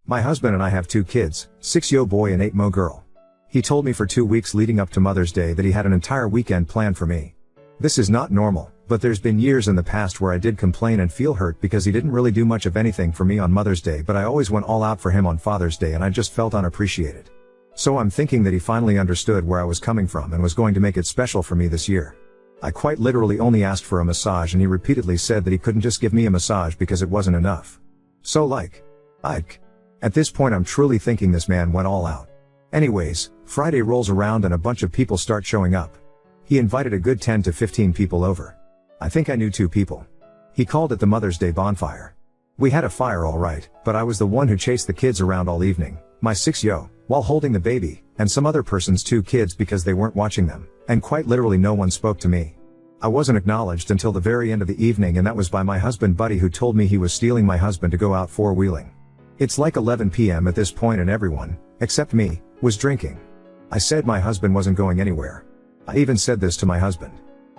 My husband and I have 2 kids, 6-yo boy and 8-mo girl. He told me for 2 weeks leading up to Mother's Day that he had an entire weekend planned for me. This is not normal, but there's been years in the past where I did complain and feel hurt because he didn't really do much of anything for me on Mother's Day, but I always went all out for him on Father's Day and I just felt unappreciated. So I'm thinking that he finally understood where I was coming from and was going to make it special for me this year. I quite literally only asked for a massage and he repeatedly said that he couldn't just give me a massage because it wasn't enough. So like, Ike. At this point I'm truly thinking this man went all out. Anyways, Friday rolls around and a bunch of people start showing up. He invited a good 10 to 15 people over. I think I knew 2 people. He called it the Mother's Day bonfire. We had a fire alright, but I was the one who chased the kids around all evening, my 6-yo, while holding the baby, and some other person's 2 kids because they weren't watching them, and quite literally no one spoke to me. I wasn't acknowledged until the very end of the evening, and that was by my husband Buddy, who told me he was stealing my husband to go out 4-wheeling. It's like 11 p.m. at this point and everyone, except me, was drinking. I said my husband wasn't going anywhere. I even said this to my husband.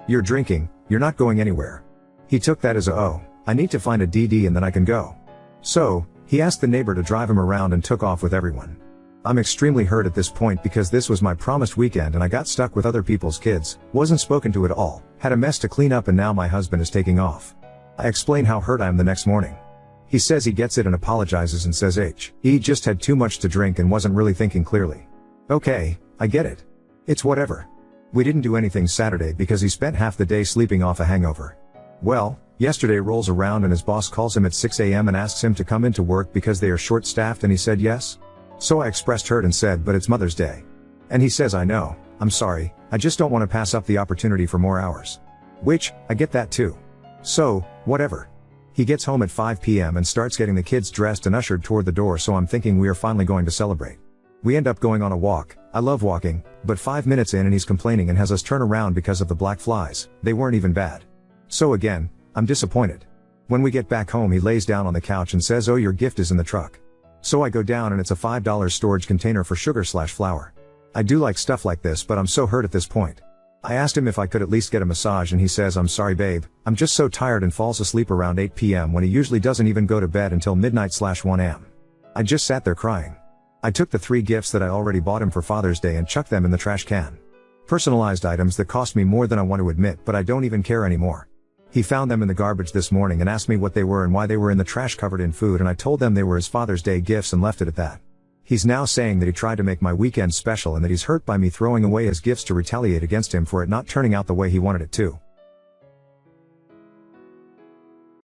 You're drinking, you're not going anywhere. He took that as oh, I need to find a DD and then I can go. So, he asked the neighbor to drive him around and took off with everyone. I'm extremely hurt at this point because this was my promised weekend and I got stuck with other people's kids, wasn't spoken to at all, had a mess to clean up, and now my husband is taking off. I explain how hurt I am the next morning. He says he gets it and apologizes and says he just had too much to drink and wasn't really thinking clearly. Okay, I get it. It's whatever. We didn't do anything Saturday because he spent half the day sleeping off a hangover. Well, yesterday rolls around and his boss calls him at 6 a.m. and asks him to come into work because they are short-staffed, and he said yes. So I expressed hurt and said, but it's Mother's Day. And he says, I know, I'm sorry, I just don't want to pass up the opportunity for more hours. Which, I get that too. So, whatever. He gets home at 5 p.m. and starts getting the kids dressed and ushered toward the door, so I'm thinking we are finally going to celebrate. We end up going on a walk. I love walking, but 5 minutes in and he's complaining and has us turn around because of the black flies. They weren't even bad. So again, I'm disappointed. When we get back home he lays down on the couch and says, oh, your gift is in the truck. So I go down and it's a $5 storage container for sugar/flour. I do like stuff like this, but I'm so hurt at this point. I asked him if I could at least get a massage and he says, I'm sorry babe, I'm just so tired, and falls asleep around 8 p.m. when he usually doesn't even go to bed until midnight/1 a.m. I just sat there crying. I took the 3 gifts that I already bought him for Father's Day and chucked them in the trash can. Personalized items that cost me more than I want to admit, but I don't even care anymore. He found them in the garbage this morning and asked me what they were and why they were in the trash covered in food, and I told them they were his Father's Day gifts and left it at that. He's now saying that he tried to make my weekend special and that he's hurt by me throwing away his gifts to retaliate against him for it not turning out the way he wanted it to.